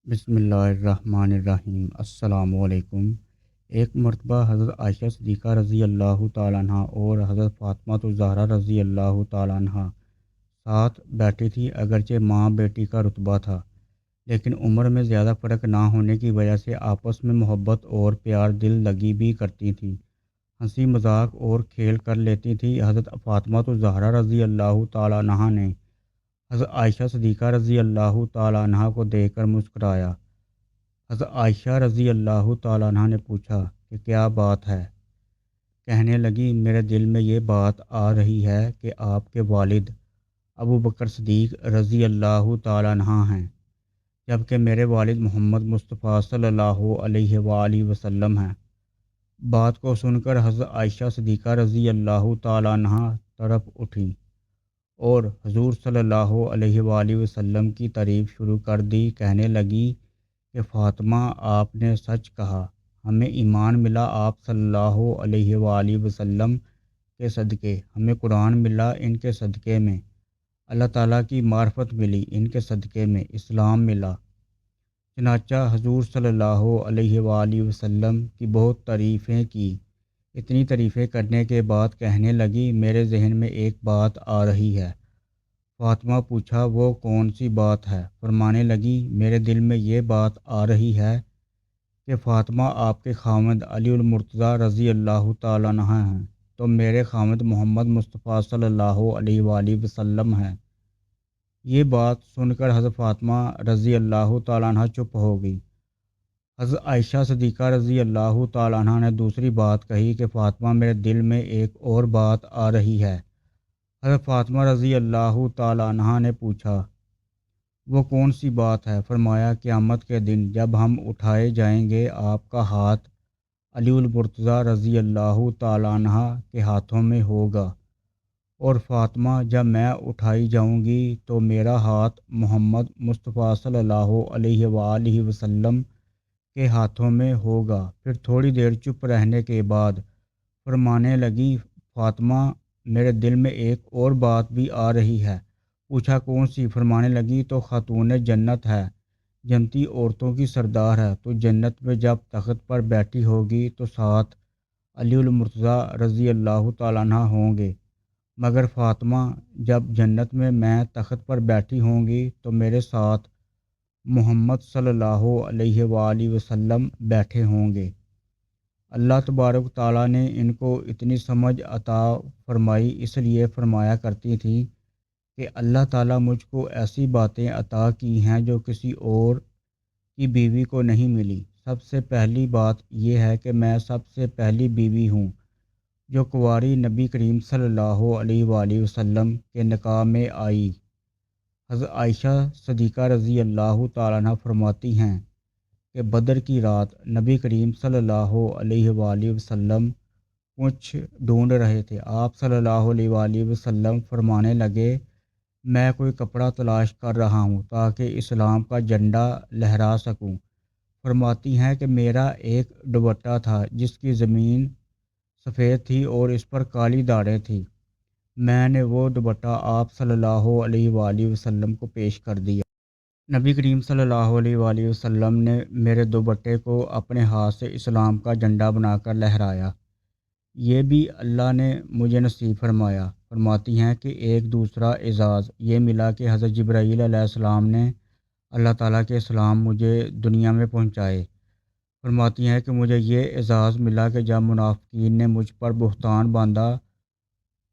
بسم اللہ الرحمن الرحیم۔ السلام علیکم۔ ایک مرتبہ حضرت عائشہ صدیقہ رضی اللہ تعالیٰ عنہ اور حضرت فاطمہ الزہرا رضی اللہ تعالیٰ عنہ ساتھ بیٹھی تھی۔ اگرچہ ماں بیٹی کا رتبہ تھا، لیکن عمر میں زیادہ فرق نہ ہونے کی وجہ سے آپس میں محبت اور پیار دل لگی بھی کرتی تھیں، ہنسی مذاق اور کھیل کر لیتی تھیں۔ حضرت فاطمہ الزہرا رضی اللہ تعالیٰ عنہ نے حضرت عائشہ صدیقہ رضی اللہ تعالیٰ عنہ کو دیکھ کر مسکرایا۔ حضرت عائشہ رضی اللہ تعالیٰ عنہ نے پوچھا کہ کیا بات ہے؟ کہنے لگی، میرے دل میں یہ بات آ رہی ہے کہ آپ کے والد ابو بکر صدیق رضی اللہ تعالیٰ عنہ ہیں، جبکہ میرے والد محمد مصطفیٰ صلی اللہ علیہ وآلہ وسلم ہیں۔ بات کو سن کر حضرت عائشہ صدیقہ رضی اللہ تعالیٰ عنہ طرف اٹھی اور حضور صلی اللہ علیہ وآلہ وسلم کی تعریف شروع کر دی۔ کہنے لگی کہ فاطمہ، آپ نے سچ کہا، ہمیں ایمان ملا آپ صلی اللہ علیہ وآلہ وسلم کے صدقے، ہمیں قرآن ملا ان کے صدقے میں، اللہ تعالیٰ کی معرفت ملی ان کے صدقے میں، اسلام ملا۔ چنانچہ حضور صلی اللہ علیہ وآلہ وسلم کی بہت تعریفیں کی۔ اتنی تعریفیں کرنے کے بعد کہنے لگی، میرے ذہن میں ایک بات آ رہی ہے۔ فاطمہ پوچھا، وہ کون سی بات ہے؟ فرمانے لگی، میرے دل میں یہ بات آ رہی ہے کہ فاطمہ، آپ کے خاوند علی المرتضیٰ رضی اللہ تعالیٰ عنہ ہیں تو میرے خاوند محمد مصطفیٰ صلی اللہ علیہ وآلہ وسلم ہیں۔ یہ بات سن کر حضرت فاطمہ رضی اللہ تعالیٰ عنہ چپ ہو گئی۔ حضرت عائشہ صدیقہ رضی اللہ تعالیٰ عنہ نے دوسری بات کہی کہ فاطمہ، میرے دل میں ایک اور بات آ رہی ہے۔ حضرت فاطمہ رضی اللہ تعالیٰ عنہ نے پوچھا، وہ کون سی بات ہے؟ فرمایا، قیامت کے دن جب ہم اٹھائے جائیں گے، آپ کا ہاتھ علی المرتضیٰ رضی اللہ تعالیٰ عنہ کے ہاتھوں میں ہوگا، اور فاطمہ، جب میں اٹھائی جاؤں گی تو میرا ہاتھ محمد مصطفیٰ صلی اللہ علیہ وآلہ وسلم کے ہاتھوں میں ہوگا۔ پھر تھوڑی دیر چپ رہنے کے بعد فرمانے لگی، فاطمہ، میرے دل میں ایک اور بات بھی آ رہی ہے۔ پوچھا، کون سی؟ فرمانے لگی، تو خاتون جنت ہے، جنتی عورتوں کی سردار ہے، تو جنت میں جب تخت پر بیٹھی ہوگی تو ساتھ علی المرتضیٰ رضی اللہ تعالیٰ عنہ ہوں گے، مگر فاطمہ، جب جنت میں تخت پر بیٹھی ہوں گی تو میرے ساتھ محمد صلی اللہ علیہ وآلہ وسلم بیٹھے ہوں گے۔ اللہ تبارک و تعالیٰ نے ان کو اتنی سمجھ عطا فرمائی، اس لیے فرمایا کرتی تھی کہ اللہ تعالیٰ مجھ کو ایسی باتیں عطا کی ہیں جو کسی اور کی بیوی کو نہیں ملی۔ سب سے پہلی بات یہ ہے کہ میں سب سے پہلی بیوی ہوں جو کنواری نبی کریم صلی اللہ علیہ وآلہ وسلم کے نکاح میں آئی۔ حضرت عائشہ صدیقہ رضی اللہ تعالیٰ عنہ فرماتی ہیں کہ بدر کی رات نبی کریم صلی اللہ علیہ وآلہ وسلم کچھ ڈھونڈ رہے تھے۔ آپ صلی اللہ علیہ وآلہ وسلم فرمانے لگے، میں کوئی کپڑا تلاش کر رہا ہوں تاکہ اسلام کا جھنڈا لہرا سکوں۔ فرماتی ہیں کہ میرا ایک دوپٹہ تھا جس کی زمین سفید تھی اور اس پر کالی داڑیں تھیں۔ میں نے وہ دوپٹہ آپ صلی اللہ علیہ وآلہ وسلم کو پیش کر دیا۔ نبی کریم صلی اللہ علیہ وآلہ وسلم نے میرے دوپٹے کو اپنے ہاتھ سے اسلام کا جھنڈا بنا کر لہرایا۔ یہ بھی اللہ نے مجھے نصیب فرمایا۔ فرماتی ہیں کہ ایک دوسرا اعزاز یہ ملا کہ حضرت جبرائیل علیہ السلام نے اللہ تعالیٰ کے سلام مجھے دنیا میں پہنچائے۔ فرماتی ہیں کہ مجھے یہ اعزاز ملا کہ جب منافقین نے مجھ پر بہتان باندھا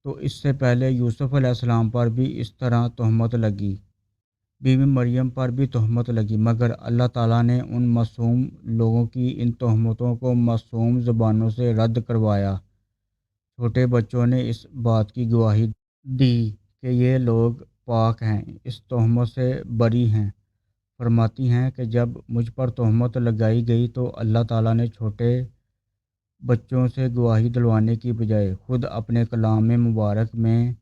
تو اس سے پہلے یوسف علیہ السلام پر بھی اس طرح تہمت لگی، بی بی مریم پر بھی تہمت لگی، مگر اللہ تعالیٰ نے ان معصوم لوگوں کی ان تہمتوں کو معصوم زبانوں سے رد کروایا۔ چھوٹے بچوں نے اس بات کی گواہی دی کہ یہ لوگ پاک ہیں، اس تہمت سے بری ہیں۔ فرماتی ہیں کہ جب مجھ پر تہمت لگائی گئی تو اللہ تعالیٰ نے چھوٹے بچوں سے گواہی دلوانے کی بجائے خود اپنے کلام مبارک میں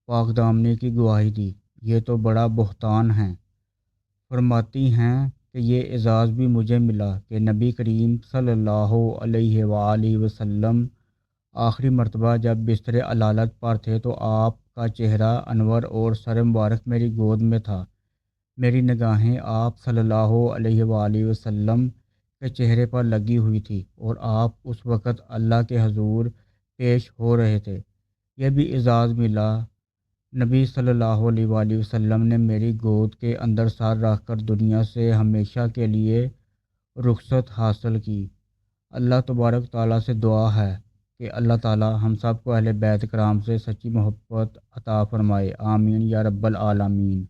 پاک دامنی کی گواہی دی۔ یہ تو بڑا بہتان ہے۔ فرماتی ہیں کہ یہ اعزاز بھی مجھے ملا کہ نبی کریم صلی اللہ علیہ وآلہ وسلم آخری مرتبہ جب بستر علالت پر تھے تو آپ کا چہرہ انور اور سر مبارک میری گود میں تھا۔ میری نگاہیں آپ صلی اللہ علیہ وآلہ وسلم کے چہرے پر لگی ہوئی تھی اور آپ اس وقت اللہ کے حضور پیش ہو رہے تھے۔ یہ بھی اعزاز ملا، نبی صلی اللہ علیہ وآلہ وسلم نے میری گود کے اندر سر رکھ کر دنیا سے ہمیشہ کے لیے رخصت حاصل کی۔ اللہ تبارک تعالیٰ سے دعا ہے کہ اللہ تعالیٰ ہم سب کو اہل بیت کرام سے سچی محبت عطا فرمائے، آمین یا رب العالمین۔